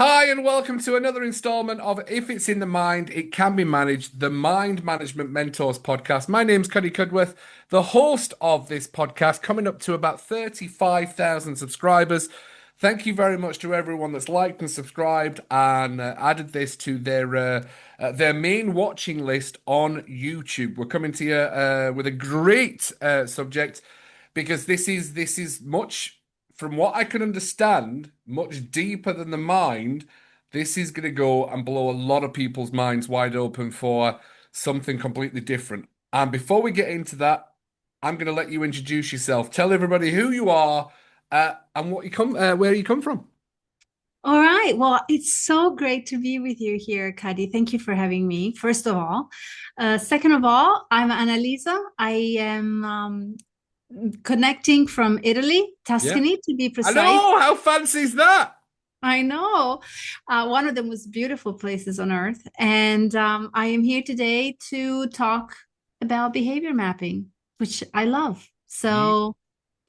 Hi, and welcome to another installment of If It's in the Mind, It Can Be Managed, the Mind Management Mentors podcast. My name's Cuddy Cudworth, the host of this podcast, coming up to about 35,000 subscribers. Thank you very much to everyone that's liked and subscribed and added this to their main watching list on YouTube. We're coming to you with a great subject because this is much, from what I can understand, much deeper than the mind. This is going to go and blow a lot of people's minds wide open for something completely different. And before we get into that, I'm going to let you introduce yourself. Tell everybody who you are and where you come from. All right. Well, it's so great to be with you here, Cuddy. Thank you for having me, first of all. Second of all, I'm Annalisa. I am connecting from Italy, Yeah. Tuscany to be I precise. know. How fancy is that? I know. One of the most beautiful places on earth. And I am here today to talk about behavior mapping, which I love. You, So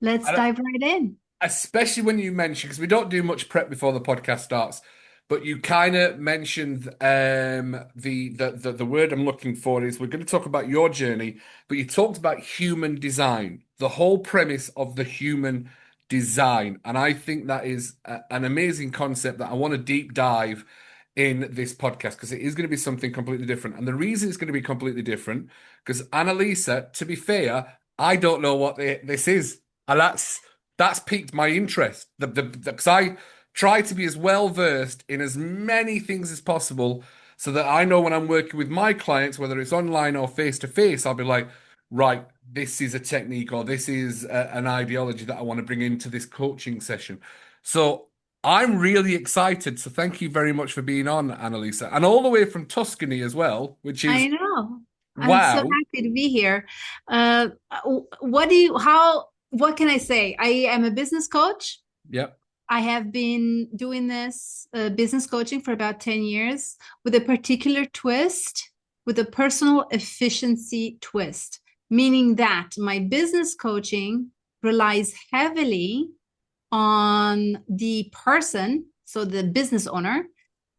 let's I, dive right in. especially when you mention, because we don't do much prep before the podcast starts, but you kind of mentioned the word I'm looking for is we're going to talk about your journey, but you talked about human design, the whole premise of the human design, and I think that is an amazing concept that I want to deep dive in this podcast because it is going to be something completely different. And the reason it's going to be completely different because Annalisa, to be fair, I don't know what this is, and that's piqued my interest. Because I try to be as well versed in as many things as possible so that I know when I'm working with my clients, whether it's online or face to face, I'll be like, right, this is a technique or this is an ideology that I want to bring into this coaching session. So I'm really excited. So thank you very much for being on, Annalisa, and all the way from Tuscany as well, which I is know. I'm so wow. happy to be here. What can I say? I am a business coach. Yep. I have been doing this business coaching for about 10 years with a particular twist, with a personal efficiency twist, meaning that my business coaching relies heavily on the person, so the business owner,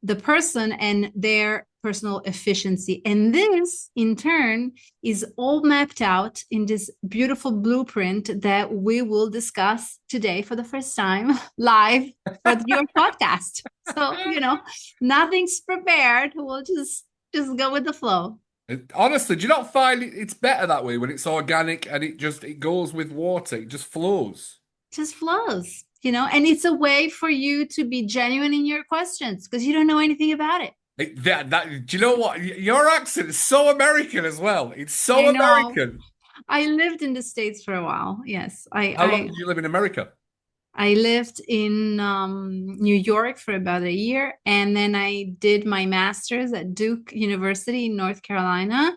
the person and their personal efficiency. And this, in turn, is all mapped out in this beautiful blueprint that we will discuss today for the first time live for your podcast. So, nothing's prepared. We'll just go with the flow. Honestly, do you not find it's better that way when it's organic and it goes with water, it just flows? Just flows, and it's a way for you to be genuine in your questions because you don't know anything about it. Do you know what? Your accent is so American as well. It's so I know. American. I lived in the States for a while. Yes, How long did you live in America? I lived in New York for about a year, and then I did my master's at Duke University in North Carolina.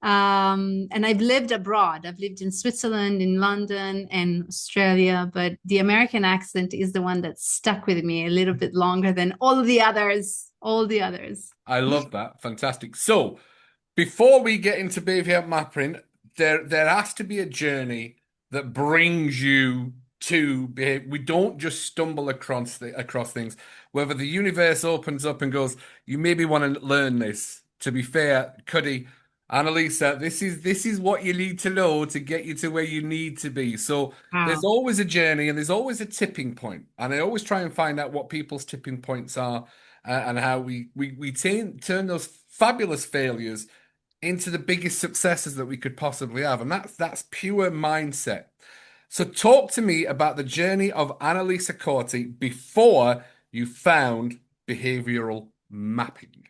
And I've lived abroad. I've lived in Switzerland, in London, and Australia, but the American accent is the one that stuck with me a little bit longer than all the others. All the others. I love that. Fantastic. So, before we get into behavior mapping, there has to be a journey that brings you to behave. We don't just stumble across things. Whether the universe opens up and goes, you maybe want to learn this. To be fair, Cuddy, Annalisa, this is what you need to know to get you to where you need to be. So there's Wow. always a journey and there's always a tipping point. And I always try and find out what people's tipping points are and how we turn those fabulous failures into the biggest successes that we could possibly have. And that's pure mindset. So talk to me about the journey of Annalisa Corti before you found behavioral mapping.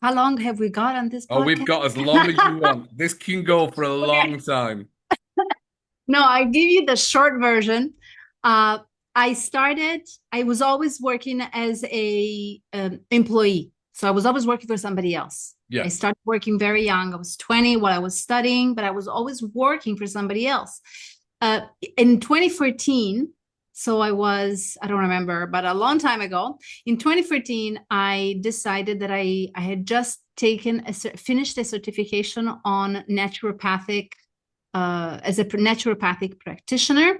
How long have we got on this Oh, we've podcast? got as long as you want. This can go for a Okay. long time. No, I give you the short version. Uh, I was always working as a employee. So I was always working for somebody else. Yeah. I started working very young. I was 20 while I was studying, but I was always working for somebody else. Uh, in 2014, so I don't remember, but a long time ago, in 2014, I decided that I had just finished a certification on naturopathic as a naturopathic practitioner,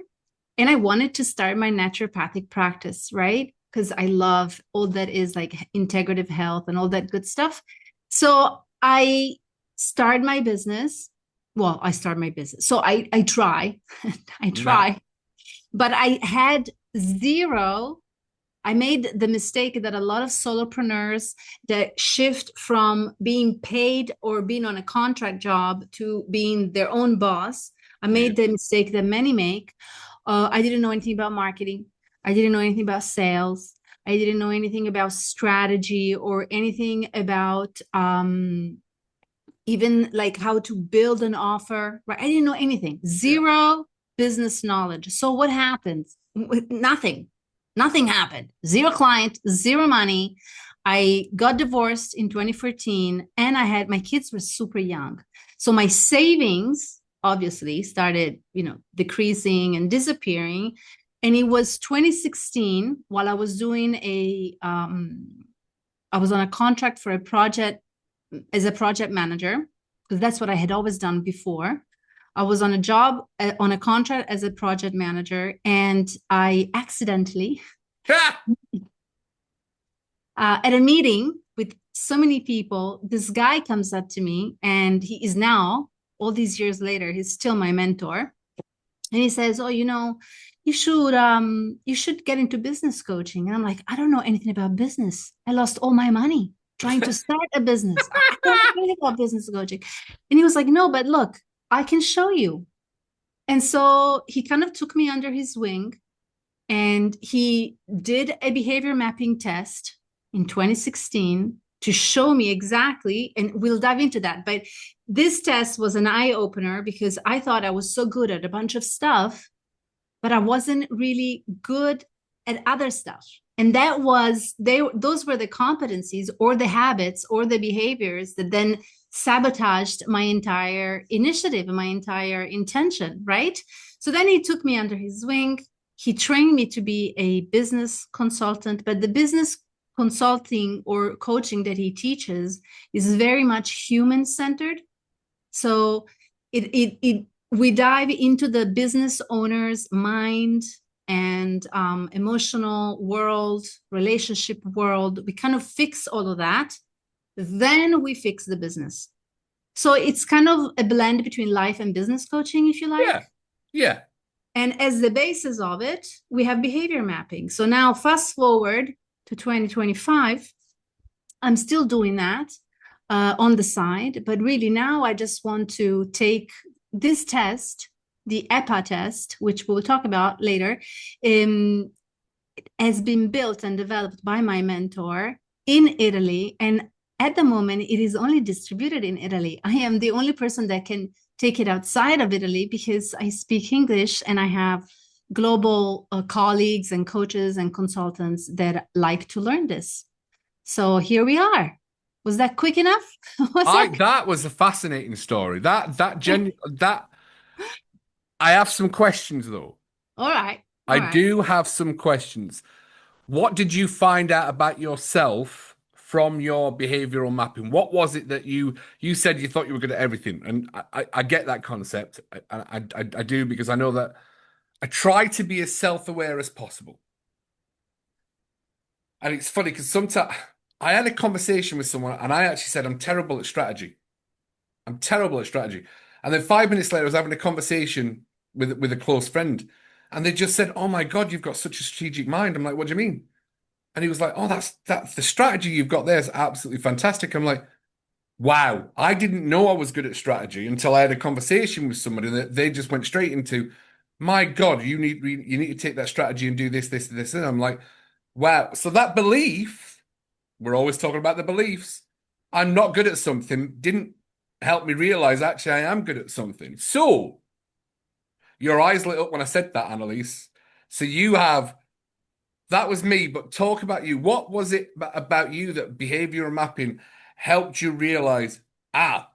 and I wanted to start my naturopathic practice, right? because I love all that is like integrative health and all that good stuff. So I start my business. Well, I start my business. So I try, I No. try, but I had zero. I made the mistake that a lot of solopreneurs that shift from being paid or being on a contract job to being their own boss. I Yeah. made the mistake that many make. I didn't know anything about marketing. I didn't know anything about sales. I didn't know anything about strategy or anything about even like how to build an offer, right? I didn't know anything, Yeah. zero business knowledge. So what happened? Nothing happened. Zero client, zero money. I got divorced in 2014 and I had my kids were super young. So my savings obviously started, decreasing and disappearing. And it was 2016 while I was doing I was on a contract for a project as a project manager, because that's what I had always done before. I was on a job on a contract as a project manager, and I accidentally, Ha! at a meeting with so many people, this guy comes up to me, and he is now, all these years later, he's still my mentor. And he says, "Oh, you should get into business coaching." And I'm like, "I don't know anything about business. I lost all my money trying to start a business. I don't know anything about business coaching." And he was like, "No, but look, I can show you." And so he kind of took me under his wing and he did a behavior mapping test in 2016 to show me exactly, and we'll dive into that. But this test was an eye opener because I thought I was so good at a bunch of stuff, but I wasn't really good at other stuff. And those were the competencies or the habits or the behaviors that then sabotaged my entire initiative and my entire intention, right? So then he took me under his wing. He trained me to be a business consultant, but the business consulting or coaching that he teaches is very much human centered. So we dive into the business owner's mind and emotional world, relationship world. We kind of fix all of that. Then we fix the business. So it's kind of a blend between life and business coaching, if you like. Yeah. Yeah. And as the basis of it, we have behavior mapping. So now fast forward to 2025, I'm still doing that on the side, but really now I just want to take this test, the EPA test, which we'll talk about later, has been built and developed by my mentor in Italy. And at the moment, it is only distributed in Italy. I am the only person that can take it outside of Italy because I speak English and I have global colleagues and coaches and consultants that like to learn this. So here we are. Was that quick enough? That was a fascinating story. That I have some questions though. All right. I All right. do have some questions. What did you find out about yourself from your behavioral mapping? What was it that you said you thought you were good at everything? And I get that concept. I do because I know that I try to be as self-aware as possible. And it's funny because sometimes I had a conversation with someone and I actually said, I'm terrible at strategy. I'm terrible at strategy. And then 5 minutes later, I was having a conversation with a close friend. And they just said, "Oh my God, you've got such a strategic mind." I'm like, "What do you mean?" And he was like, "Oh, that's the strategy you've got there is absolutely fantastic." I'm like, "Wow, I didn't know I was good at strategy until I had a conversation with somebody that they just went straight into, my God, you need to take that strategy and do this, this, and this." And I'm like, wow. So that belief, we're always talking about the beliefs. I'm not good at something didn't help me realize actually I am good at something. So your eyes lit up when I said that, Annalise. So that was me, but talk about you. What was it about you that behavioral mapping helped you realize, I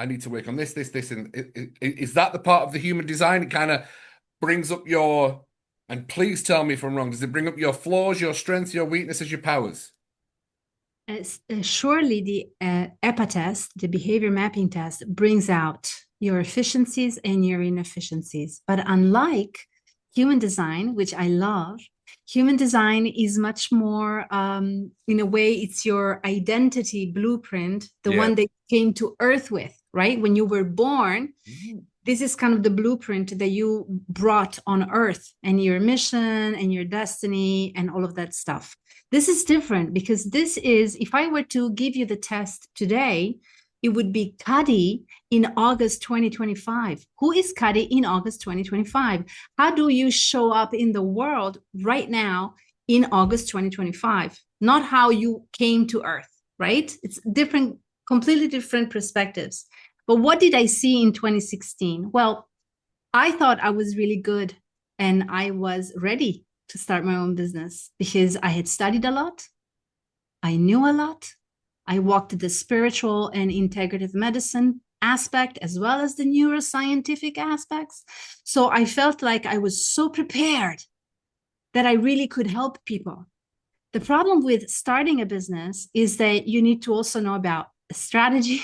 need to work on this, this, this, and is that the part of the human design? It kind of brings up and please tell me if I'm wrong, does it bring up your flaws, your strengths, your weaknesses, your powers? Surely the EPA test, the behavior mapping test, brings out your efficiencies and your inefficiencies. But unlike human design, which I love, Human design is much more, in a way, it's your identity blueprint, the Yeah. one that you came to Earth with, right? When you were born, Mm. this is kind of the blueprint that you brought on Earth and your mission and your destiny and all of that stuff. This is different because this is, if I were to give you the test today, it would be Cuddy in August 2025. Who is Cuddy in August 2025? How do you show up in the world right now in August 2025? Not how you came to Earth, right? It's different, completely different perspectives. But what did I see in 2016? Well, I thought I was really good and I was ready to start my own business because I had studied a lot. I knew a lot. I walked the spiritual and integrative medicine aspect as well as the neuroscientific aspects. So I felt like I was so prepared that I really could help people. The problem with starting a business is that you need to also know about strategy,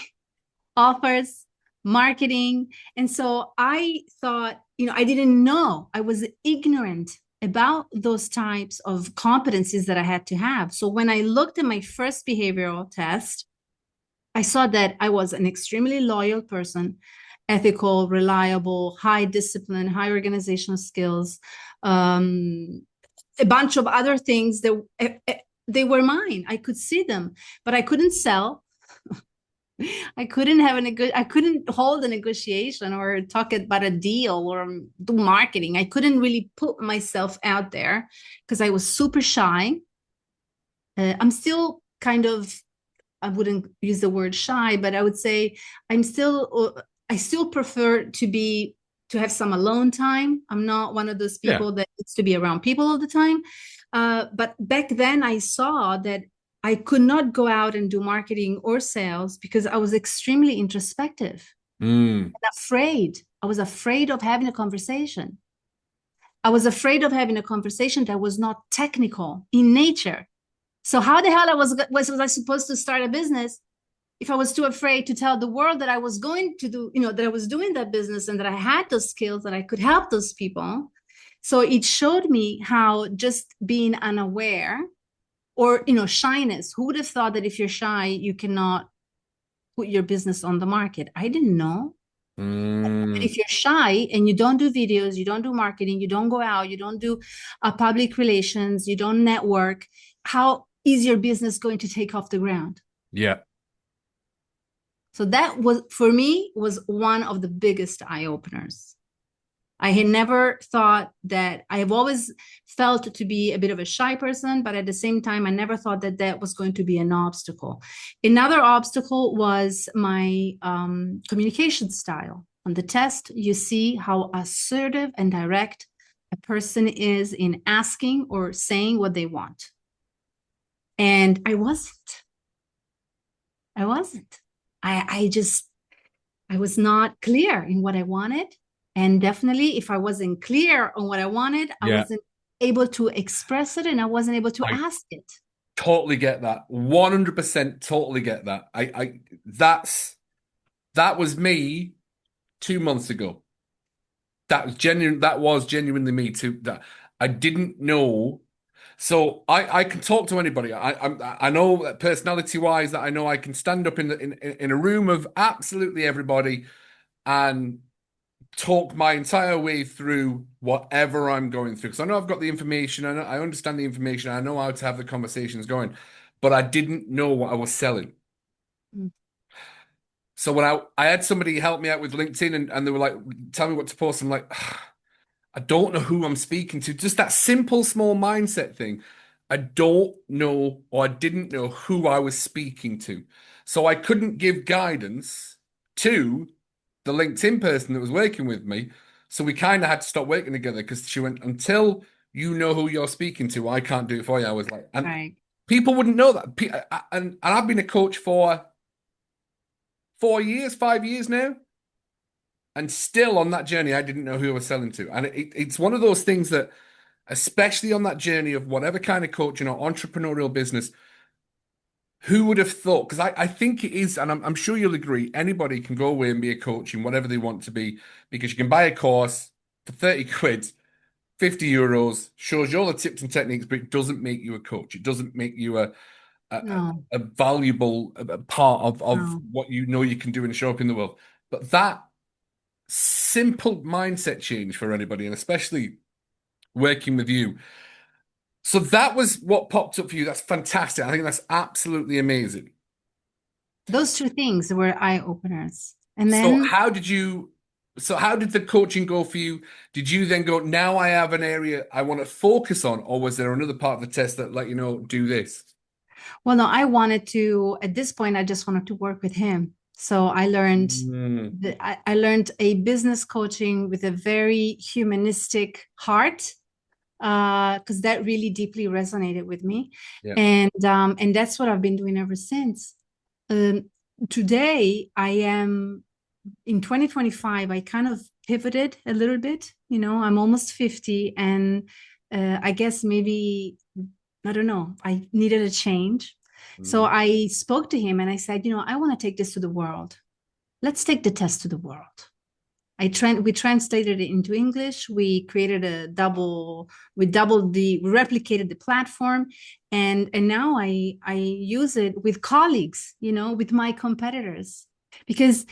offers, marketing. And so I thought, I didn't know, I was ignorant about those types of competencies that I had to have. So when I looked at my first behavioral test, I saw that I was an extremely loyal person, ethical, reliable, high discipline, high organizational skills, a bunch of other things that they were mine. I could see them, but I couldn't sell. I couldn't I couldn't hold a negotiation or talk about a deal or do marketing. I couldn't really put myself out there because I was super shy. I'm still kind of, I wouldn't use the word shy, but I would say I still prefer to have some alone time. I'm not one of those Yeah. people that needs to be around people all the time. But back then I saw that I could not go out and do marketing or sales because I was extremely introspective Mm. and afraid. I was afraid of having a conversation. I was afraid of having a conversation that was not technical in nature. So how the hell was I supposed to start a business if I was too afraid to tell the world that I was going to do, that I was doing that business and that I had those skills that I could help those people. So it showed me how just being unaware or, shyness. Who would have thought that if you're shy, you cannot put your business on the market? I didn't know. Mm. If you're shy and you don't do videos, you don't do marketing, you don't go out, you don't do public relations, you don't network, how is your business going to take off the ground? Yeah. So that was, for me, was one of the biggest eye openers. I had never thought that. I have always felt to be a bit of a shy person, but at the same time, I never thought that that was going to be an obstacle. Another obstacle was my communication style. On the test, you see how assertive and direct a person is in asking or saying what they want. And I wasn't. I wasn't. I was not clear in what I wanted. And definitely, if I wasn't clear on what I wanted, I Yeah. wasn't able to express it and I wasn't able to I ask it. totally get that. 100% totally get that. That was me 2 months ago. That was genuinely me too. That I didn't know. So I can talk to anybody. I know that personality wise that I know I can stand up in a room of absolutely everybody and talk my entire way through whatever I'm going through. Because I know I've got the information, I understand the information, I know how to have the conversations going, but I didn't know what I was selling. Mm. So when I had somebody help me out with LinkedIn and they were like, tell me what to post, I'm like, I don't know who I'm speaking to. Just that simple, small mindset thing. I don't know, or I didn't know who I was speaking to. So I couldn't give guidance to the LinkedIn person that was working with me. So we kind of had to stop working together because she went, until you know who you're speaking to, I can't do it for you. I was like, and Right. people wouldn't know that. And I've been a coach for 4 years, 5 years now. And still on that journey, I didn't know who I was selling to. And it's one of those things that, especially on that journey of whatever kind of coaching or entrepreneurial business, who would have thought? Because I think it is, and I'm sure you'll agree, anybody can go away and be a coach in whatever they want to be, because you can buy a course for 30 quid, €50, shows you all the tips and techniques, but it doesn't make you a coach. It doesn't make you No, a valuable part of no. what you know you can do and show up in the world. But that simple mindset change for anybody, and especially working with you. So that was what popped up for you. That's fantastic. I think that's absolutely amazing. Those two things were eye openers. And So then, how did you, so how did the coaching go for you? Did you then go, now I have an area I want to focus on, or was there another part of the test that let you know, do this? well, no, I wanted to, at this point, I just wanted to work with him. So I learned Mm, I learned a business coaching with a very humanistic heart, because that really deeply resonated with me. yeah. And that's what I've been doing ever since. Um, Today, I am in 2025, I kind of pivoted a little bit. I'm almost 50, and I guess maybe, I don't know, I needed a change. So Mm, I spoke to him and I said, I want to take this to the world. Let's take the test to the world. We translated it into English. We created we replicated the platform, and now I use it with colleagues, with my competitors, because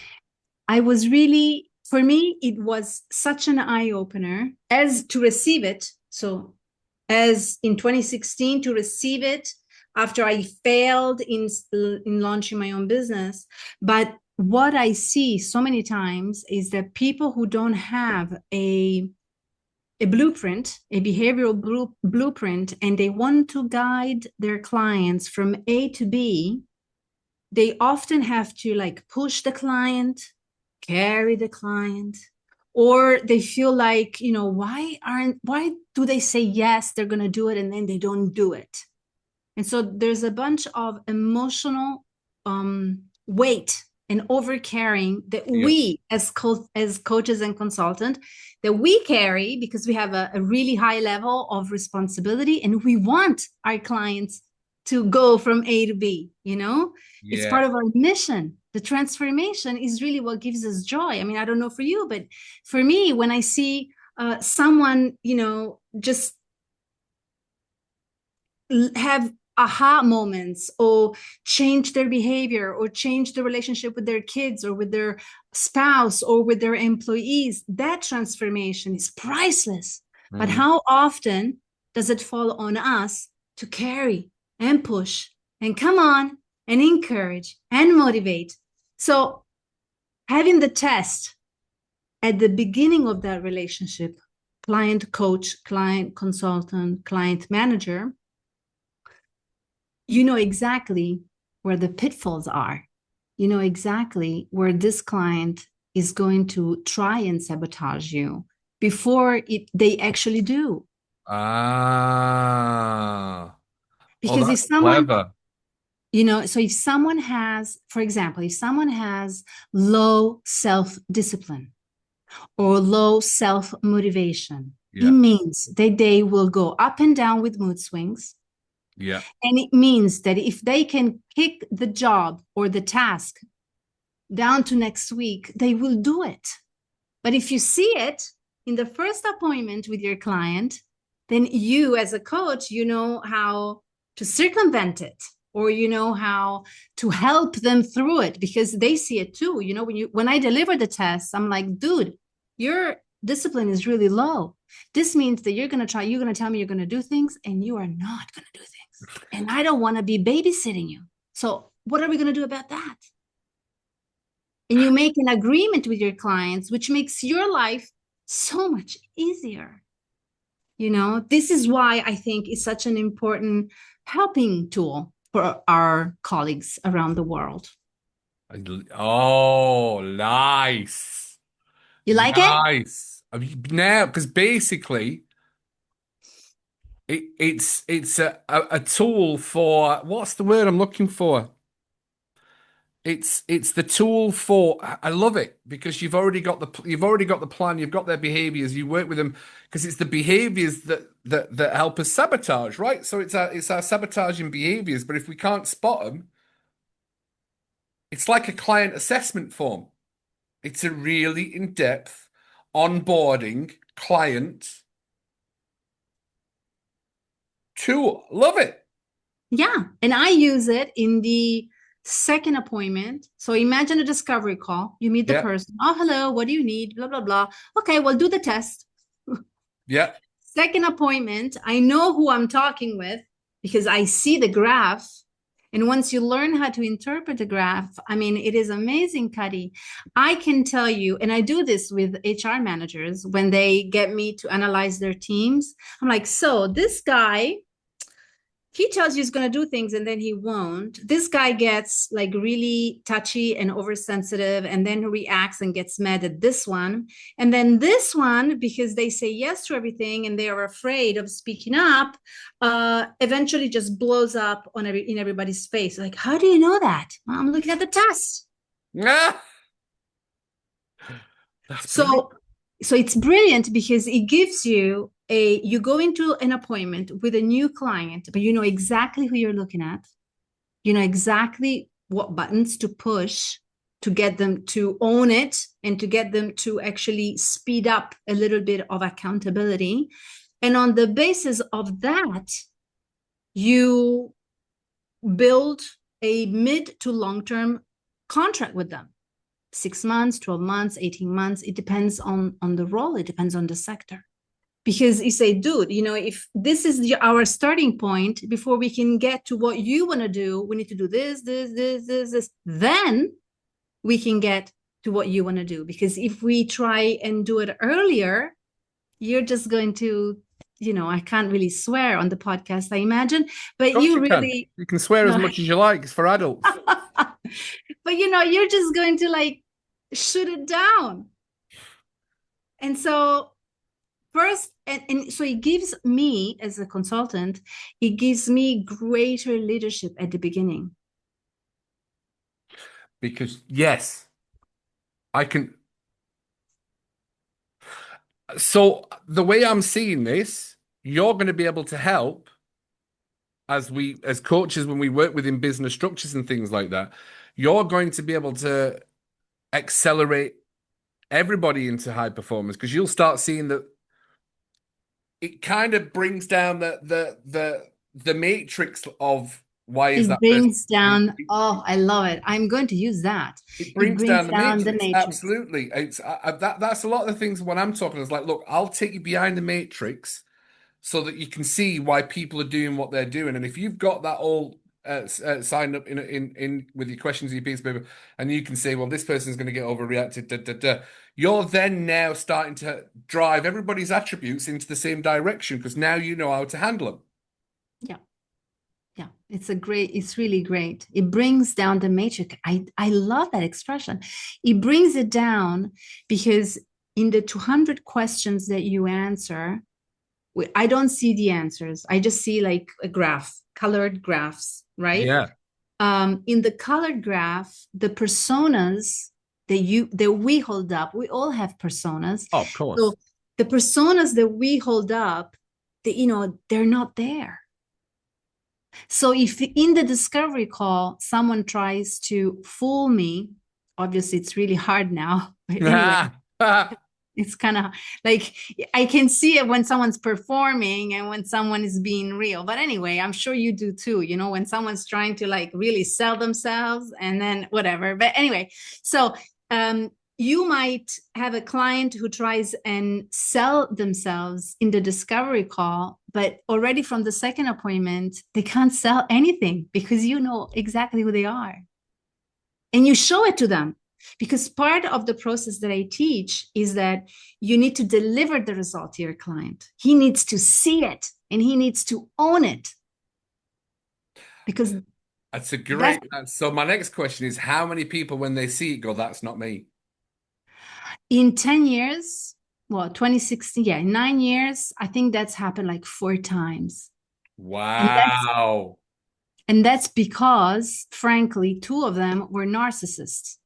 I was really, for me, it was such an eye opener as to receive it. So, as in 2016, to receive it after I failed in launching my own business. But what I see so many times is that people who don't have a blueprint, a behavioral blueprint, and they want to guide their clients from A to B, they often have to like push the client, carry the client, or they feel like, why do they say yes, they're going to do it, and then they don't do it? And so there's a bunch of emotional weight and overcarrying that yeah. we as coaches and consultants, that we carry because we have a really high level of responsibility, and we want our clients to go from A to B. It's Yeah. part of our mission. The transformation is really what gives us joy. I mean, I don't know for you, but for me, when I see someone, just have aha moments, or change their behavior, or change the relationship with their kids or with their spouse or with their employees, that transformation is priceless. But Mm. how often does it fall on us to carry and push and come on and encourage and motivate? So having the test at the beginning of that relationship, client coach, client consultant, client manager, you know exactly where the pitfalls are. You know exactly where this client is going to try and sabotage you before they actually do. Ah. Oh, Because if that's someone, clever. so if someone has, for example, if someone has low self discipline or low self motivation, it Yeah. means that they will go up and down with mood swings. Yeah. And it means that if they can kick the job or the task down to next week, they will do it. But if you see it in the first appointment with your client, then you, as a coach, you know how to circumvent it, or you know how to help them through it, because they see it too. When I deliver the test, I'm like, dude, your discipline is really low. This means that you're going to tell me you're going to do things, and you are not going to do things. And I don't want to be babysitting you. So what are we going to do about that? And you make an agreement with your clients, which makes your life so much easier. This is why I think it's such an important helping tool for our colleagues around the world. Oh, nice. You like it? Nice. Now, because basically it's a tool for what's the word I'm looking for? It's the tool for I love it because you've already got the plan, you've got their behaviors, you work with them because it's the behaviors that help us sabotage, right? So it's our sabotaging behaviors, but if we can't spot them, it's like a client assessment form. It's a really in-depth onboarding client tool. Love it. Yeah. And I use it in the second appointment. So imagine a discovery call. You meet the Yeah. person. Oh, hello. What do you need? Blah, blah, blah. Okay, well, do the test. Yeah. Second appointment, I know who I'm talking with because I see the graph. And once you learn how to interpret the graph, I mean, it is amazing, Cuddy. I can tell you, and I do this with HR managers when they get me to analyze their teams. I'm like, so this guy, he tells you he's going to do things and then he won't. This guy gets like really touchy and oversensitive and then reacts and gets mad at this one. And then this one, because they say yes to everything and they are afraid of speaking up, eventually just blows up in everybody's face. Like, how do you know that? Well, I'm looking at the test. Ah, that's brilliant. So it's brilliant because it gives you you go into an appointment with a new client, but you know exactly who you're looking at. You know exactly what buttons to push to get them to own it and to get them to actually speed up a little bit of accountability. And on the basis of that, you build a mid to long-term contract with them. 6 months, 12 months, 18 months. It depends on the role. It depends on the sector. Because you say, dude, you know, if this is our starting point, before we can get to what you want to do, we need to do this, this, this, this, this. Then we can get to what you want to do. Because if we try and do it earlier, you're just going to, you know, I can't really swear on the podcast, I imagine, but Of course you you can. really, You can swear as no. much as you like. It's for adults. But, you know, you're just going to like shoot it down. And so first, and so it gives me as a consultant, it gives me greater leadership at the beginning. Because yes, I can. So the way I'm seeing this, you're going to be able to help as coaches when we work within business structures and things like that. You're going to be able to accelerate everybody into high performance because you'll start seeing that it kind of brings down the matrix of why is It that person. brings down, oh, I love it. I'm going to use that. It It brings down brings the down the matrix. matrix. Absolutely. That's a lot of the things when I'm talking. It's like, look, I'll take you behind the matrix so that you can see why people are doing what they're doing. And if you've got that all signed up in with your questions, your piece of paper, and you can say, well, this person's going to get overreacted. Da, da, da. You're then now starting to drive everybody's attributes into the same direction because now you know how to handle them. Yeah. Yeah, it's really great. It brings down the matrix. I love that expression. It brings it down because in the 200 questions that you answer, I don't see the answers. I just see like a graph, colored graphs, right? Yeah. In the colored graph, the personas that we hold up, we all have personas. Oh, of course. So the personas that we hold up, you know, they're not there. So if in the discovery call, someone tries to fool me, obviously it's really hard now. But anyway, it's kind of like I can see it when someone's performing and when someone is being real. But anyway, I'm sure you do too, you know, when someone's trying to like really sell themselves and then whatever. But anyway, so you might have a client who tries and sell themselves in the discovery call, but already from the second appointment, they can't sell anything because you know exactly who they are. And you show it to them. Because part of the process that I teach is that you need to deliver the result to your client. He needs to see it and he needs to own it. Because that's a great. So my next question is, how many people, when they see it, go, "That's not me"? In 10 years, well, 2016, yeah, 9 years, I think that's happened like 4 times. Wow. And that's because, frankly, 2 of them were narcissists.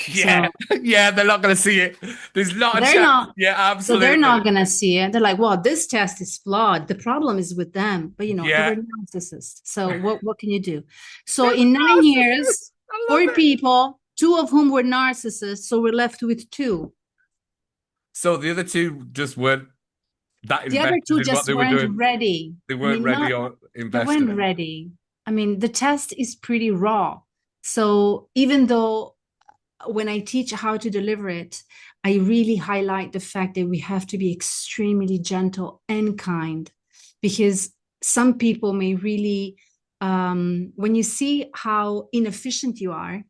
Yeah, So yeah, they're not going to see it. There's not a they're chance. not. Yeah, So they're absolutely. not going to see it. They're like, well, this test is flawed. The problem is with them. But, you know, they Yeah. were narcissists. So what can you do? So That's in 9 awesome. years, I 4 love it. people, 2 of whom were narcissists. So we're left with 2. So the other two just weren't. That The other invested two in what just they were weren't doing. ready. They I weren't mean, ready not or they invested weren't in. ready. I mean, the test is pretty raw. So even though when I teach how to deliver it, I really highlight the fact that we have to be extremely gentle and kind, because some people may really, when you see how inefficient you are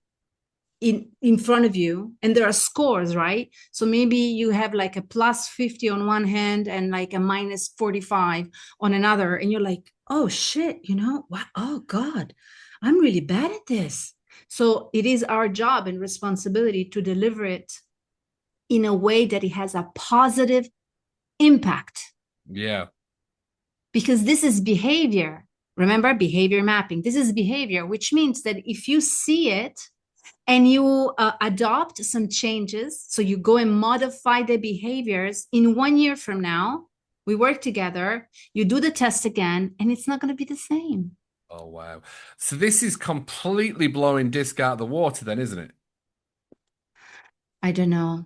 in front of you, and there are scores, right? So maybe you have like a plus 50 on one hand and like a minus 45 on another, and you're like, oh shit, what? Oh God, I'm really bad at this. So it is our job and responsibility to deliver it in a way that it has a positive impact, Yeah. because this is behavior. Remember, behavior mapping. This is behavior, which means that if you see it and you adopt some changes, so you go and modify the behaviors, in 1 year from now, we work together, you do the test again, and it's not going to be the same. Oh, wow. So this is completely blowing disc out of the water then, isn't it? I don't know.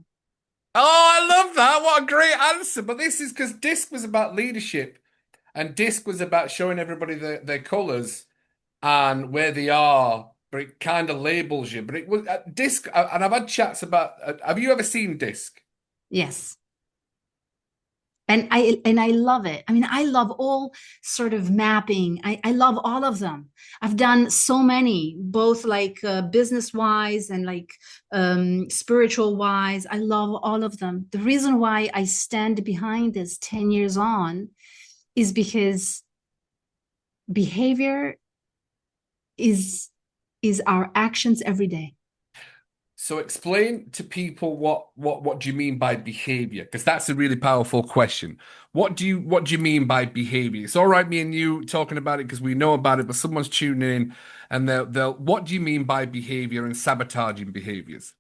Oh, I love that. What a great answer. But this is because disc was about leadership and disc was about showing everybody their colors and where they are, but it kind of labels you. But it was disc, and I've had chats about, have you ever seen disc? Yes. And I love it. I mean, I love all sort of mapping. I love all of them. I've done so many, both like business wise and like spiritual wise. I love all of them. The reason why I stand behind this 10 years on is because behavior is our actions every day. So explain to people what do you mean by behavior? Because that's a really powerful question. What do you mean by behavior? It's all right, me and you talking about it because we know about it, but someone's tuning in and they'll what do you mean by behavior and sabotaging behaviors?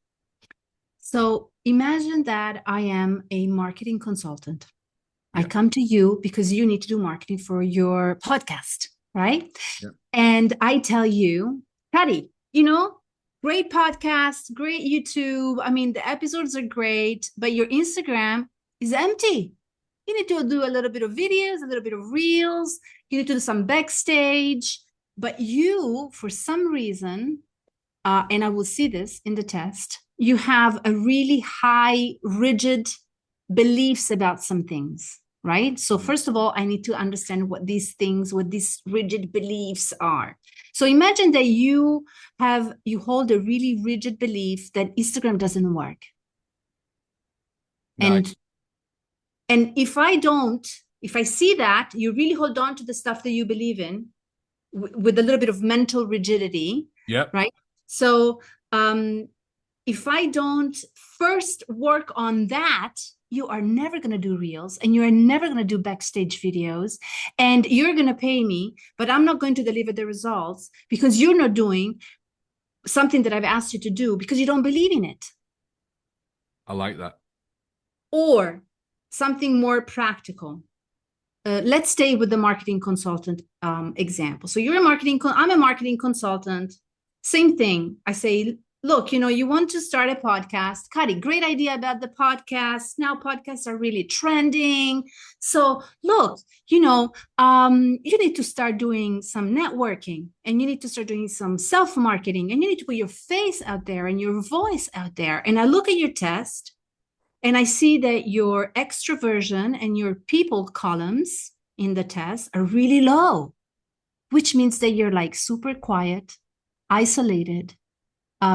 So imagine that I am a marketing consultant. I Yeah, come to you because you need to do marketing for your podcast, right? yeah. And I tell you, Cuddy, great podcast, great YouTube. I mean, the episodes are great, but your Instagram is empty. You need to do a little bit of videos, a little bit of reels. You need to do some backstage. But you, for some reason, and I will see this in the test, you have a really high, rigid beliefs about some things, right? So, first of all, I need to understand what these things, what these rigid beliefs are. So, imagine that you hold a really rigid belief that Instagram doesn't work. Nice. And if I see that you really hold on to the stuff that you believe in with a little bit of mental rigidity, Yep. right? So, if I don't first work on that, you are never going to do reels and you're never going to do backstage videos, and you're going to pay me, but I'm not going to deliver the results because you're not doing something that I've asked you to do because you don't believe in it. I like that. Or something more practical. Let's stay with the marketing consultant example. So I'm a marketing consultant. Same thing. I say, look, you want to start a podcast. Cuddy, great idea about the podcast. Now podcasts are really trending. So look, you need to start doing some networking, and you need to start doing some self-marketing, and you need to put your face out there and your voice out there. And I look at your test, and I see that your extroversion and your people columns in the test are really low, which means that you're like super quiet, isolated,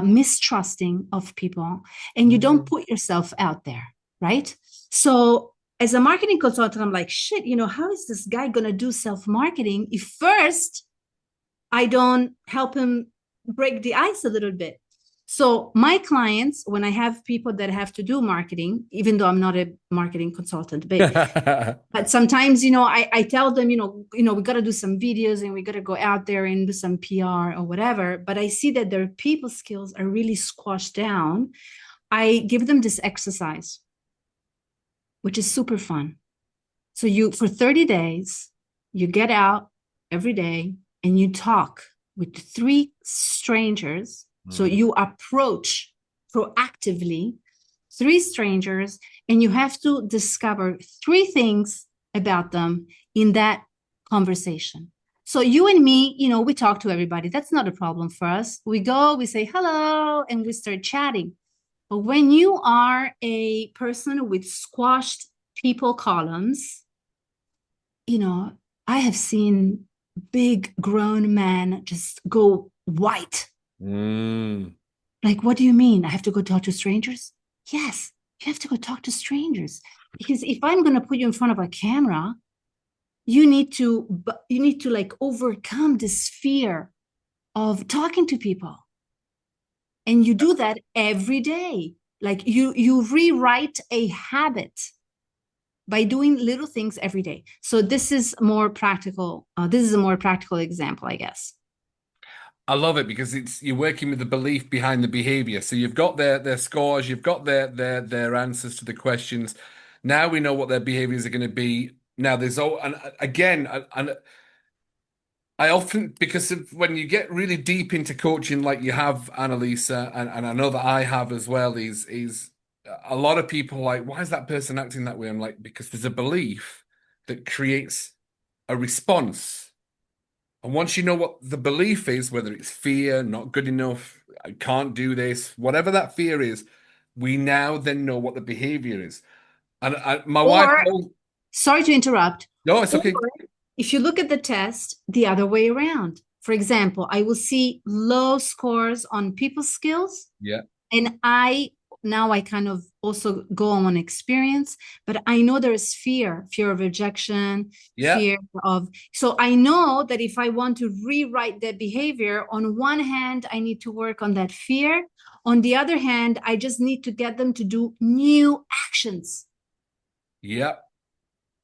mistrusting of people, and you don't Mhm. put yourself out there, right? So, as a marketing consultant, I'm like, shit, how is this guy going to do self marketing if first I don't help him break the ice a little bit? So my clients, when I have people that have to do marketing, even though I'm not a marketing consultant, but sometimes, I tell them, we got to do some videos and we got to go out there and do some PR or whatever. But I see that their people skills are really squashed down. I give them this exercise, which is super fun. So for 30 days, you get out every day and you talk with three strangers. So Mm. you approach proactively three strangers, and you have to discover three things about them in that conversation. So you and me, we talk to everybody. That's not a problem for us. We go, we say hello, and we start chatting. But when you are a person with squashed people columns, I have seen big grown men just go white. Mm. Like, what do you mean? I have to go talk to strangers? Yes, you have to go talk to strangers. Because if I'm going to put you in front of a camera, you need to like overcome this fear of talking to people. And you do that every day. Like you rewrite a habit by doing little things every day. So this is more practical. This is a more practical example, I guess. I love it because you're working with the belief behind the behavior. So you've got their scores, you've got their answers to the questions. Now we know what their behaviors are going to be. Now there's and again, and I often, because of when you get really deep into coaching, like you have, Annalisa, and I know that I have as well, is a lot of people like, why is that person acting that way? I'm like, because there's a belief that creates a response. And once you know what the belief is, whether it's fear, not good enough, I can't do this, whatever that fear is, we now then know what the behavior is. And my wife, Or, sorry to interrupt. no, it's Or okay. if you look at the test the other way around, for example, I will see low scores on people skills, Yeah, and I kind of also go on experience, but I know there is fear of rejection, yeah, so I know that if I want to rewrite that behavior, on one hand, I need to work on that fear. On the other hand, I just need to get them to do new actions, yeah,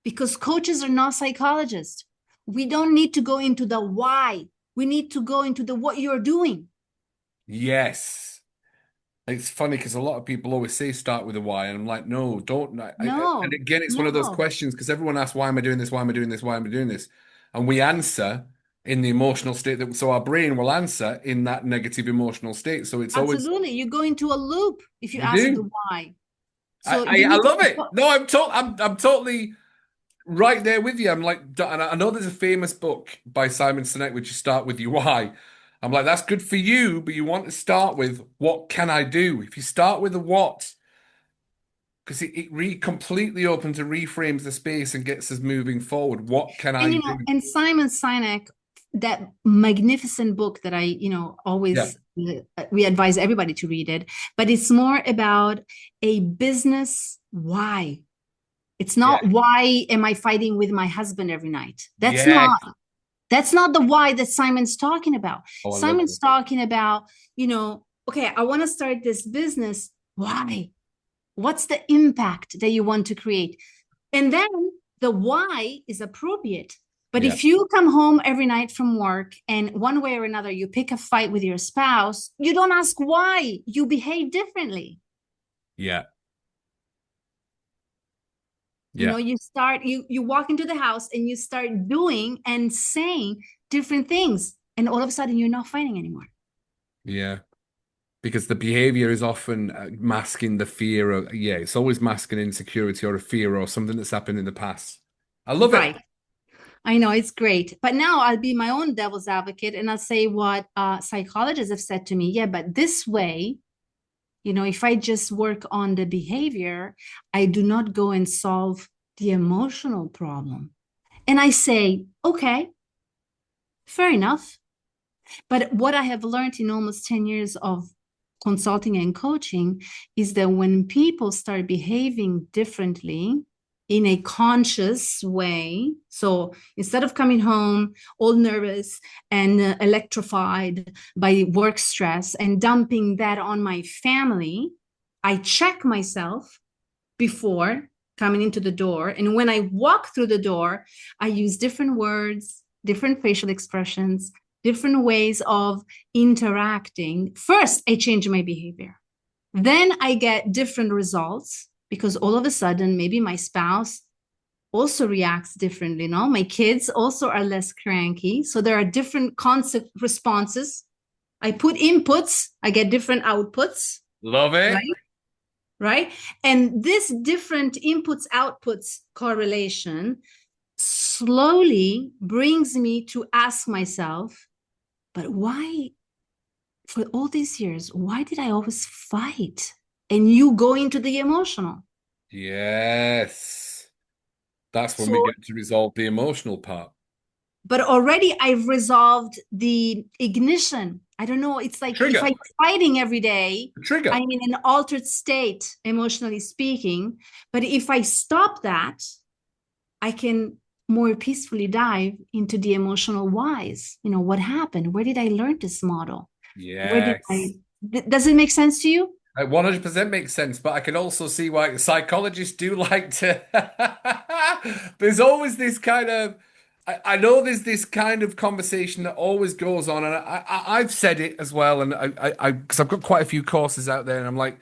because coaches are not psychologists. We don't need to go into the why. We need to go into the what you're doing. yes. It's funny because a lot of people always say start with a why, and I'm like, no, don't. And No, again, it's one of those no, questions because everyone asks, why am I doing this? Why am I doing this? Why am I doing this? And we answer in the emotional state that, so our brain will answer in that negative emotional state. So it's always, absolutely. You go into a loop if you you ask the do. why. So you I need love to, it. No, I'm totally right there with you. I'm like, and I know there's a famous book by Simon Sinek, which you start with your why. I'm like, that's good for you, but you want to start with what can I do? If you start with the what, because it completely opens and reframes the space and gets us moving forward. What can and I do? and Simon Sinek, that magnificent book that I, Yeah, always we advise everybody to read it, but it's more about a business why. It's yeah, not why am I fighting with my husband every night. yeah. That's not the why that Simon's talking about. Oh, I love Simon's it. talking about, okay, I want to start this business. Why? What's the impact that you want to create? And then the why is appropriate. But Yeah, if you come home every night from work and one way or another you pick a fight with your spouse, you don't ask why, you behave differently. yeah, yeah, You walk into the house and you start doing and saying different things, and all of a sudden you're not fighting anymore. yeah. Because the behavior is often masking the fear of, yeah, it's always masking insecurity or a fear or something that's happened in the past. I love it. Right. I know it's great. But now I'll be my own devil's advocate and I'll say what psychologists have said to me. Yeah, but this way, if I just work on the behavior, I do not go and solve the emotional problem. And I say, okay, fair enough. But what I have learned in almost 10 years of consulting and coaching is that when people start behaving differently in a conscious way, so instead of coming home all nervous and electrified by work stress and dumping that on my family, I check myself before coming into the door. And when I walk through the door, I use different words, different facial expressions, different ways of interacting. First, I change my behavior. Then I get different results because all of a sudden, maybe my spouse also reacts differently. My kids also are less cranky. So there are different concept responses. I put inputs, I get different outputs, Love it. right? right? And this different inputs outputs correlation slowly brings me to ask myself, but why, for all these years, why did I always fight? And you go into the emotional. Yes. That's when we So, get to resolve the emotional part. but already I've resolved the ignition. I don't know. It's like if Trigger. I'm fighting every day, Trigger. I'm in an altered state, emotionally speaking. But if I stop that, I can more peacefully dive into the emotional whys. You know, what happened? Where did I learn this model? Where did Yes. I, does it make sense to you? It 100% makes sense, but I can also see why psychologists do like to. There's always this kind of. I know there's this kind of conversation that always goes on, and I've said it as well, and because I've got quite a few courses out there, and I'm like,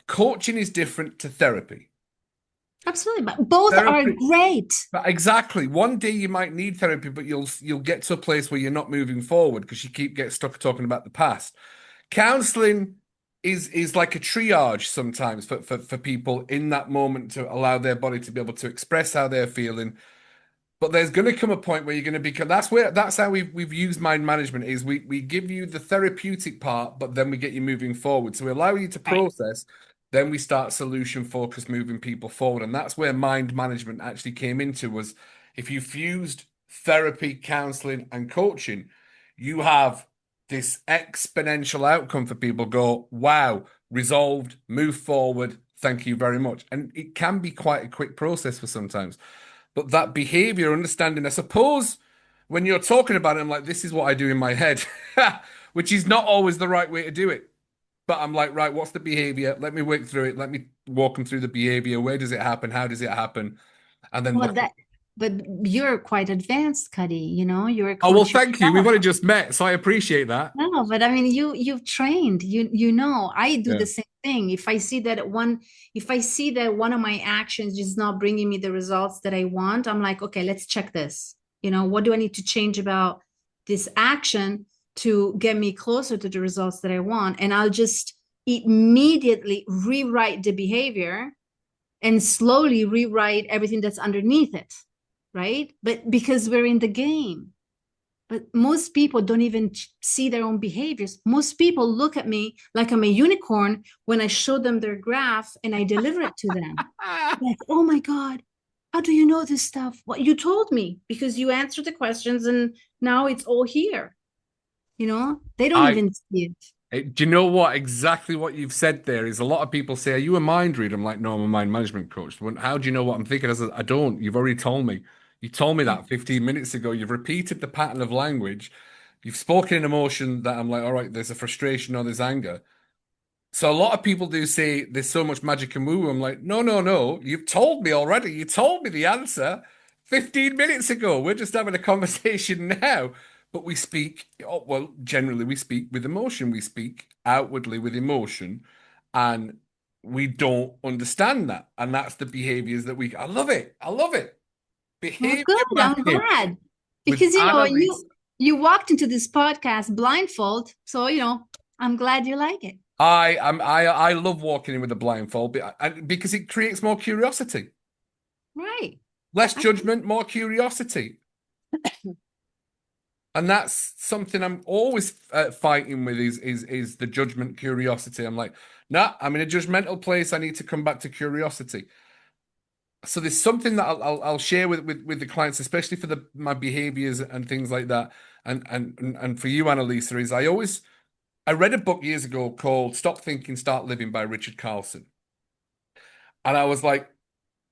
coaching is different to therapy. Absolutely. But both are Therapy, great. but exactly. One day you might need therapy, but you'll get to a place where you're not moving forward because you keep get stuck talking about the past. Counseling is like a triage sometimes for people in that moment to allow their body to be able to express how they're feeling. But there's going to come a point where you're going to become. That's how we've used mind management. Is we give you the therapeutic part, but then we get you moving forward. So we allow you to Right. process. Then we start solution focus, moving people forward, and that's where mind management actually came into. Was if you fused therapy, counseling, and coaching, you have this exponential outcome for people. Go, wow, resolved, move forward. Thank you very much. And it can be quite a quick process for sometimes. But that behavior understanding, I suppose, when you're talking about it, I'm like, this is what I do in my head, which is not always the right way to do it. But I'm like, right, what's the behavior? Let me work through it. Let me walk them through the behavior. Where does it happen? How does it happen? And then Well, look at, that, but you're quite advanced, Cuddy. You know, you're a oh, well, coach thank you. We've yourself. only just met, so I appreciate that. No, but I mean, you've trained. You know, I do Yeah. the same thing. If I see that one of my actions is not bringing me the results that I want, I'm like, okay, let's check this. You know, what do I need to change about this action to get me closer to the results that I want? And I'll just immediately rewrite the behavior and slowly rewrite everything that's underneath it, right? But because we're in the game. But most people don't even see their own behaviors. Most people look at me like I'm a unicorn when I show them their graph and I deliver it to them. Like, oh my God, how do you know this stuff? Well, you told me because you answered the questions and now it's all here. You know, they don't I even see it. Do you know what? Exactly what you've said there is a lot of people say, are you a mind reader? I'm like, no, I'm a mind management coach. How do you know what I'm thinking? I said, I don't. You've already told me. You told me Yeah. that 15 minutes ago. You've repeated the pattern of language. You've spoken in emotion that I'm like, all right, there's a frustration or there's anger. So a lot of people do say there's so much magic and woo. I'm like, no, no, no. You've told me already. You told me the answer 15 minutes ago. We're just having a conversation now. But we speak, oh, well, generally we speak with emotion. We speak outwardly with emotion, and we don't understand that. And that's the behaviors that I love it. I love it. Well, Behavior good. I'm mapping glad with because you know Annalisa. you walked into this podcast blindfold, so you know I'm glad you like it. I love walking in with a blindfold because it creates more curiosity. Right. Less I, judgment, more curiosity. And that's something I'm always fighting with is the judgment curiosity. I'm like, nah, I'm in a judgmental place. I need to come back to curiosity. So there's something that I'll share with the clients, especially for my behaviors and things like that. And for you, Annalisa, is I read a book years ago called Stop Thinking, Start Living by Richard Carlson. And I was like,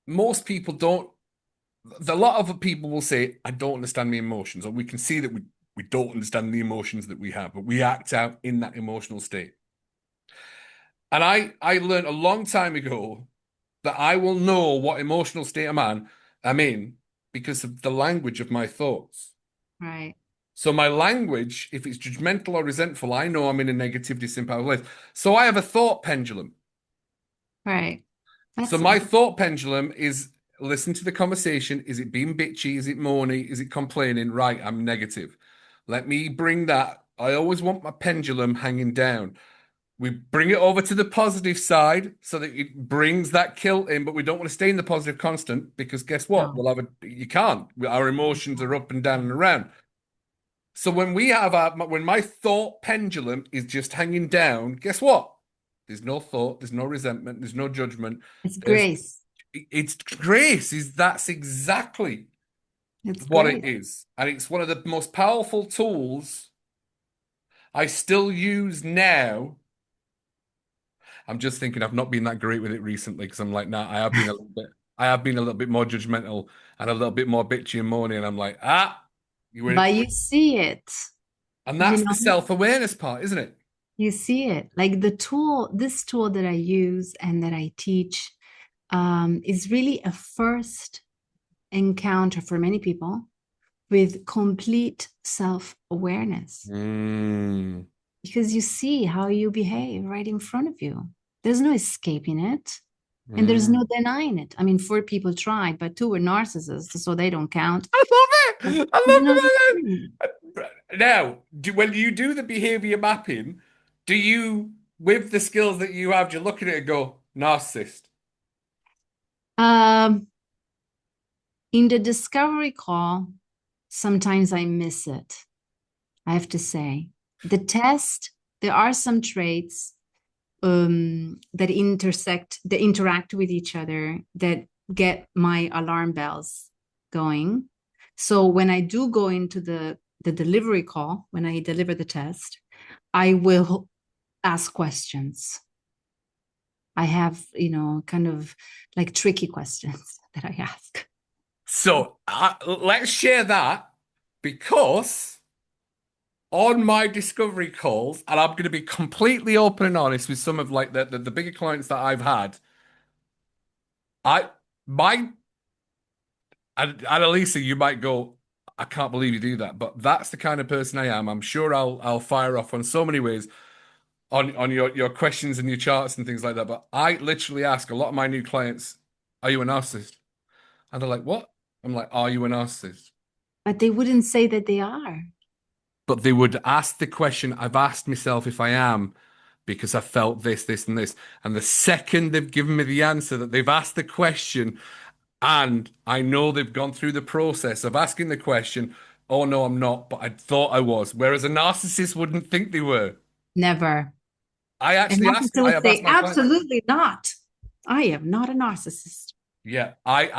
most people don't a lot of people will say, I don't understand the emotions, or we can see that we don't understand the emotions that we have, but we act out in that emotional state. And I learned a long time ago that I will know what emotional state I'm in because of the language of my thoughts. right. So my language, if it's judgmental or resentful, I know I'm in a negative, disempowered place. So I have a thought pendulum. Right. So That's my thought pendulum is listen to the conversation. Is it being bitchy? Is it moany? Is it complaining? Right, I'm negative. Let me bring that. I always want my pendulum hanging down. We bring it over to the positive side so that it brings that kill in, but we don't want to stay in the positive constant because guess what? No. We'll have you can't. Our emotions are up and down and around. So when we have when my thought pendulum is just hanging down, guess what? There's no thought, there's no resentment, there's no judgment. It's There's grace. it's grace. That's exactly It's what it grace. is. And it's one of the most powerful tools I still use now. I'm just thinking I've not been that great with it recently because I'm like, nah, I have been a little bit more judgmental and a little bit more bitchy and moany, and I'm like, you were, But you see it, and you that's the know, self-awareness part, isn't it? you see it. Like the tool, this tool that I use and that I teach is really a first encounter for many people with complete self-awareness Mm, because you see how you behave right in front of you. There's no escaping it. And there's mm. no denying it. I mean, four people tried, but two were narcissists, so they don't count. I love it. I You love know what I mean? it. Now, when you do the behavior mapping, do you, with the skills that you have, do you look at it and go, narcissist? Um, in the discovery call, sometimes I miss it. I have to say, the test, there are some traits that interact with each other that get my alarm bells going. So when I do go into the delivery call, when I deliver the test, I will ask questions. I have, kind of like tricky questions that I ask. So let's share that because on my discovery calls, and I'm going to be completely open and honest with some of like the bigger clients that I've had, I my and Annalisa, you might go, I can't believe you do that, but that's the kind of person I am. I'm sure I'll fire off on so many ways on your questions and your charts and things like that. But I literally ask a lot of my new clients, "Are you a narcissist?" And they're like, "What?" I'm like, "Are you a narcissist?" But they wouldn't say that they are. But they would ask the question. I've asked myself if I am because I felt this, this, and this. And the second they've given me the answer that they've asked the question, and I know they've gone through the process of asking the question, oh no, I'm not, but I thought I was. Whereas a narcissist wouldn't think they were. Never. And I narcissists would have asked say, my clients. absolutely not. I am not a narcissist. Yeah, I've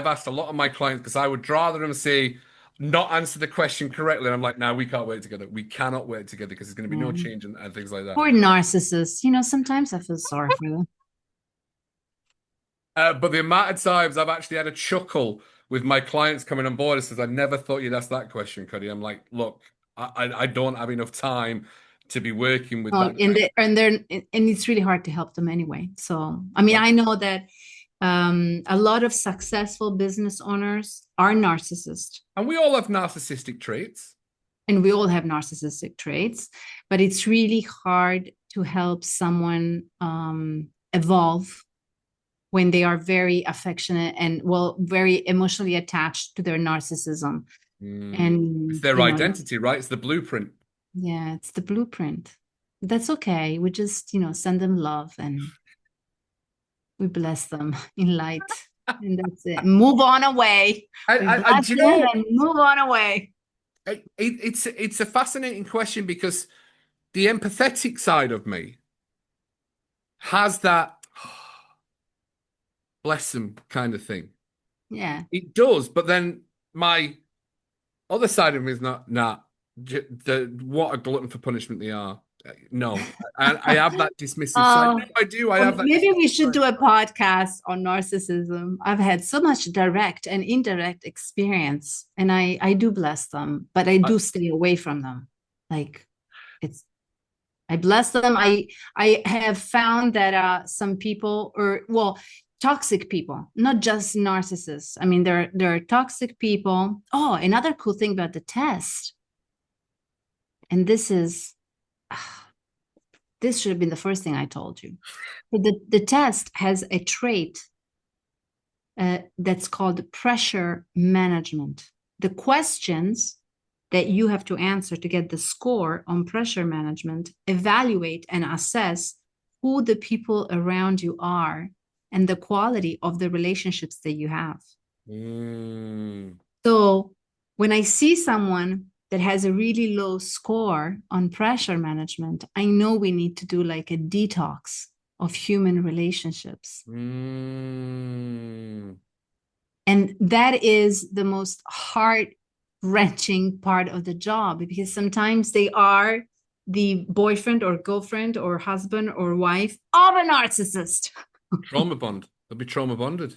asked a lot of my clients because I would rather them say, not answer the question correctly. And I'm like, no, we can't work together. We cannot work together because there's going to be no Yeah. change and things like that. Poor narcissists. Sometimes I feel sorry for them. But the amount of times I've actually had a chuckle with my clients coming on board and says, I never thought you'd ask that question, Cuddy. I'm like, look, I don't have enough time to be working with Oh, that. and it's really hard to help them anyway. So, I mean, But, I know that a lot of successful business owners are narcissists, and we all have narcissistic traits. and we all have narcissistic traits, but it's really hard to help someone evolve when they are very affectionate and very emotionally attached to their narcissism. It's And their identity, right? It's the blueprint. yeah, it's the blueprint. That's okay. We just, send them love and we bless them in light. And that's it. Move on away. We bless Do you them know, and move on away. it's a fascinating question because the empathetic side of me has that bless them kind of thing. Yeah. It does, but then my other side of me is not, nah, what a glutton for punishment they are. No, and I have that dismissive side. No, Oh, I do. I well, have that maybe we dismissive should side. do a podcast on narcissism. I've had so much direct and indirect experience, and I do bless them, but I I, do stay away from them. Like it's I bless them. I have found that some people, or well, toxic people, not just narcissists. I mean, there are toxic people. Oh, another cool thing about the test, and this should have been the first thing I told you. The test has a trait that's called pressure management. The questions that you have to answer to get the score on pressure management, evaluate and assess who the people around you are and the quality of the relationships that you have. So when I see someone that has a really low score on pressure management, I know we need to do like a detox of human relationships. And that is the most heart-wrenching part of the job, because sometimes they are the boyfriend or girlfriend or husband or wife of a narcissist. Trauma bond. They'll be trauma bonded.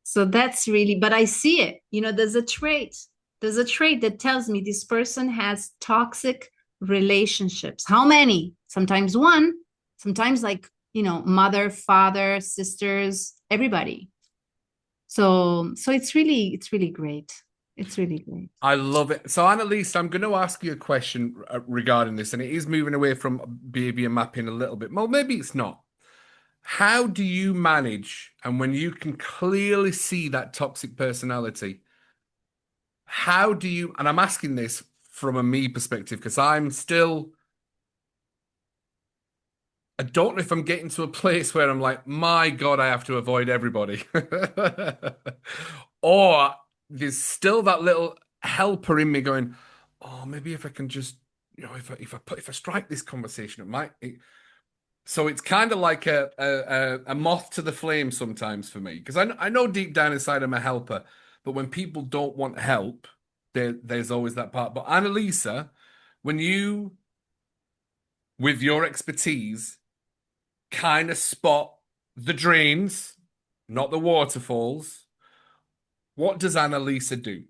So that's really, but I see it. You know, there's a trait that tells me this person has toxic relationships. How many? Sometimes one, sometimes like, you know, mother, father, sisters, everybody. So it's really great. It's really great. I love it. So, Annalisa, I'm going to ask you a question regarding this, and it is moving away from behavior mapping a little bit. Well, maybe it's not. How do you manage, and when you can clearly see that toxic personality, how do you, and I'm asking this from a me perspective, because I'm still, I don't know if I'm getting to a place where I'm like, my God, I have to avoid everybody. Or there's still that little helper in me going, oh, maybe if I can just, you know, if I strike this conversation, it might. So it's kind of like a moth to the flame sometimes for me, because I know deep down inside I'm a helper, but when people don't want help, there's always that part. But Annalisa, when you, with your expertise, kind of spot the drains, not the waterfalls, what does Annalisa do?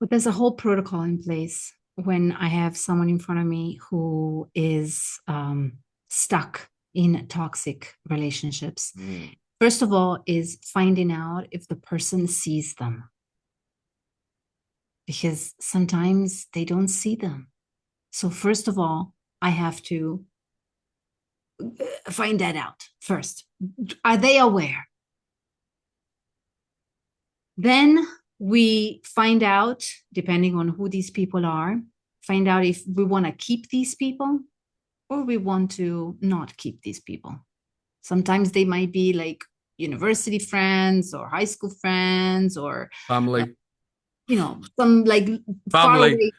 But there's a whole protocol in place when I have someone in front of me who is stuck in toxic relationships. First of all, is finding out if the person sees them, because sometimes they don't see them. So first of all, I have to find that out first. Are they aware? Then we find out, depending on who these people are, find out if we want to keep these people or we want to not keep these people. Sometimes they might be like university friends or high school friends or Family. you know, some like far Family. away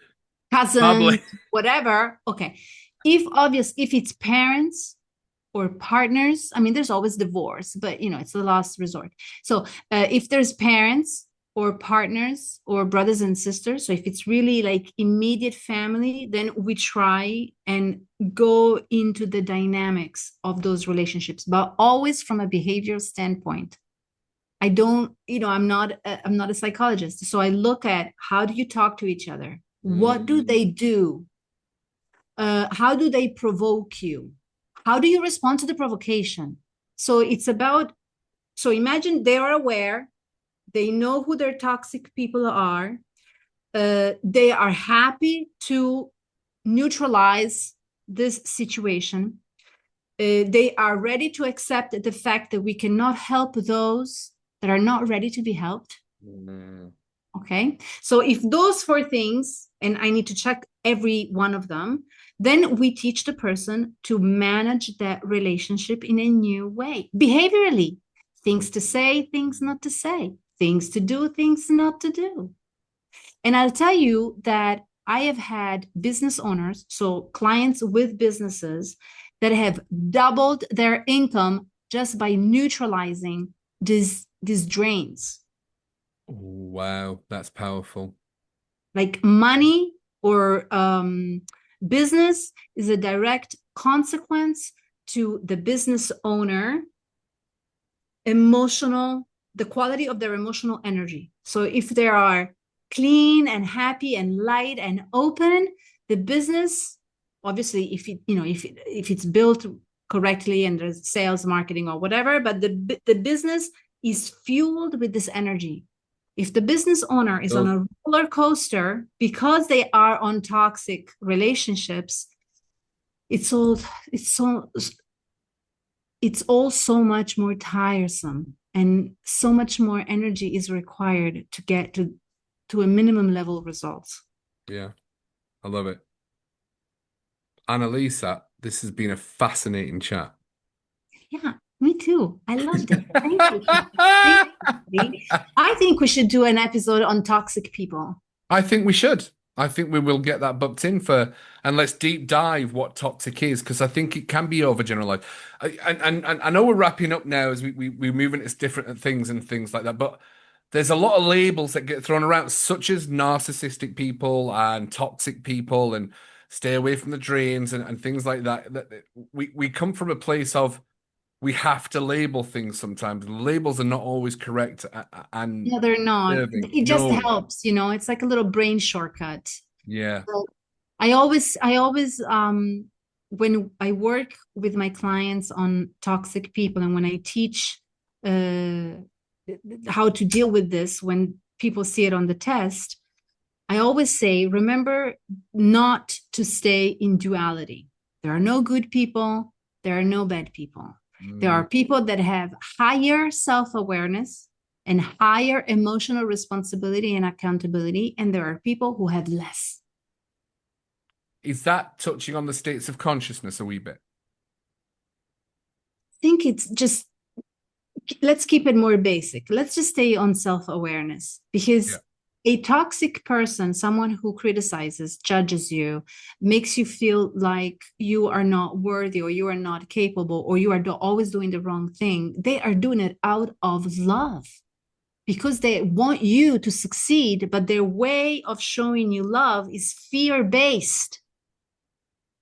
cousins, Family. whatever. Okay. If it's parents or partners, I mean, there's always divorce, but you know, it's the last resort. So if there's parents or partners or brothers and sisters, so if it's really like immediate family, then we try and go into the dynamics of those relationships, but always from a behavioral standpoint. I don't, you know, I'm not a psychologist. So I look at how do you talk to each other? What do they do? How do they provoke you? How do you respond to the provocation? So it's about, so imagine they are aware, they know who their toxic people are, they are happy to neutralize this situation. They are ready to accept the fact that we cannot help those that are not ready to be helped. Okay. So if those four things, and I need to check every one of them, then we teach the person to manage that relationship in a new way, behaviorally. Things to say, things not to say, things to do, things not to do. And I'll tell you that I have had business owners, so clients with businesses that have doubled their income just by neutralizing these drains. Wow, that's powerful. Like money or business is a direct consequence to the business owner the quality of their emotional energy. So if they are clean and happy and light and open, the business, obviously, if it's built correctly and there's sales, marketing, or whatever, but the business is fueled with this energy. If the business owner is on a roller coaster because they are on toxic relationships, it's all so much more tiresome and so much more energy is required to get to a minimum level results. Yeah, I love it. Annalisa, this has been a fascinating chat. Yeah, me too. I loved it. Thank you. Thank you. I think we should do an episode on toxic people. I think we should. I think we will get that booked in for, and let's deep dive what toxic is, because I think it can be overgeneralized. And I know we're wrapping up now as we move into different things and things like that, but there's a lot of labels that get thrown around, such as narcissistic people and toxic people, and stay away from the drains and things like that. We come from a place of we have to label things sometimes. Labels are not always correct and Yeah, they're not. serving. It just No, helps, it's like a little brain shortcut. yeah. So I always, when I work with my clients on toxic people and when I teach uh, how to deal with this, when people see it on the test, I always say, remember not to stay in duality. There are no good people, there are no bad people. There Mm. are people that have higher self-awareness and higher emotional responsibility and accountability, and there are people who have less. Is that touching on the states of consciousness a wee bit? I think it's just, let's keep it more basic. Let's just stay on self-awareness, because Yeah. a toxic person, someone who criticizes, judges you, makes you feel like you are not worthy or you are not capable or you are always doing the wrong thing, they are doing it out of love because they want you to succeed, but their way of showing you love is fear-based.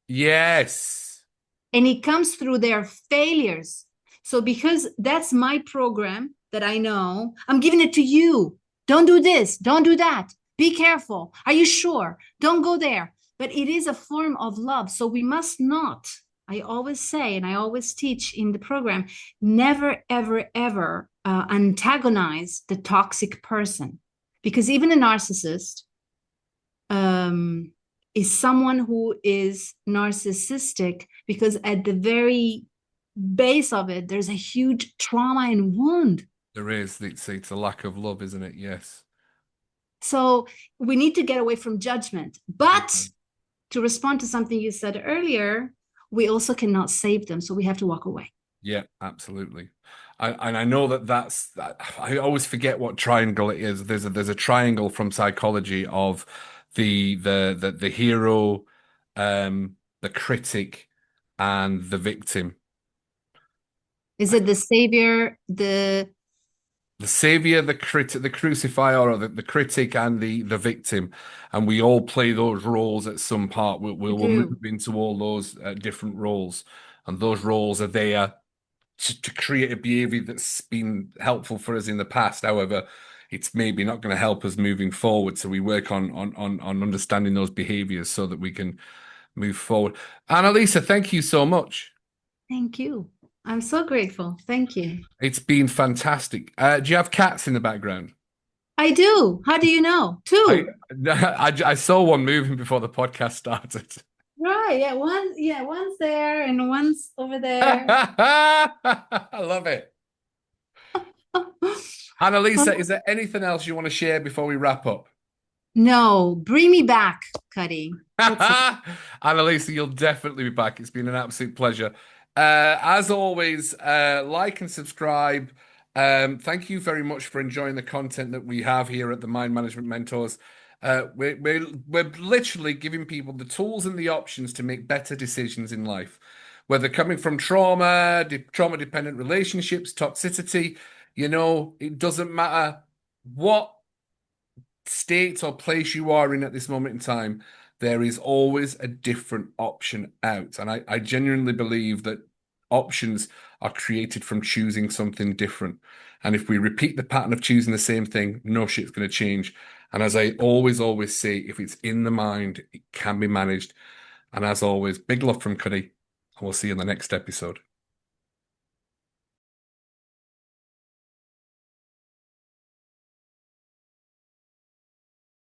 Yes. And it comes through their failures. So because that's my program that I know, I'm giving it to you. Don't do this. Don't do that. Be careful. Are you sure? Don't go there. But it is a form of love. So we must not, I always say, and I always teach in the program, never, ever, ever antagonize the toxic person. Because even a narcissist is someone who is narcissistic because at the very base of it, there's a huge trauma and wound. There is. It's a lack of love, isn't it? Yes. So we need to get away from judgment. But Mhm. to respond to something you said earlier, we also cannot save them. So we have to walk away. Yeah, absolutely. And I know I always forget what triangle it is. There's a triangle from psychology of the hero, the critic, and the victim. Is it the savior, The savior, the critic, the crucifier, or the critic, and the victim, and we all play those roles at some part. We'll do? move into all those different roles, and those roles are there to create a behavior that's been helpful for us in the past. However, it's maybe not going to help us moving forward. So we work on understanding those behaviors so that we can move forward. Annalisa, thank you so much. Thank you. I'm so grateful. Thank you. It's been fantastic. Do you have cats in the background? I do. How do you know? I, Two. I saw one moving before the podcast started. Right. One's there and one's over there. I love it. Annalisa, is there anything else you want to share before we wrap up? No, bring me back, Cuddy. That's it. Annalisa, you'll definitely be back. It's been an absolute pleasure. As always, like and subscribe. Thank you very much for enjoying the content that we have here at the Mind Management Mentors. We're literally giving people the tools and the options to make better decisions in life, whether coming from trauma dependent relationships, toxicity, it doesn't matter what state or place you are in at this moment in time, there is always a different option out. And I genuinely believe that options are created from choosing something different. And if we repeat the pattern of choosing the same thing, no shit's going to change. And as I always say, if it's in the mind, it can be managed. And as always, big love from Cuddy, and we'll see you in the next episode.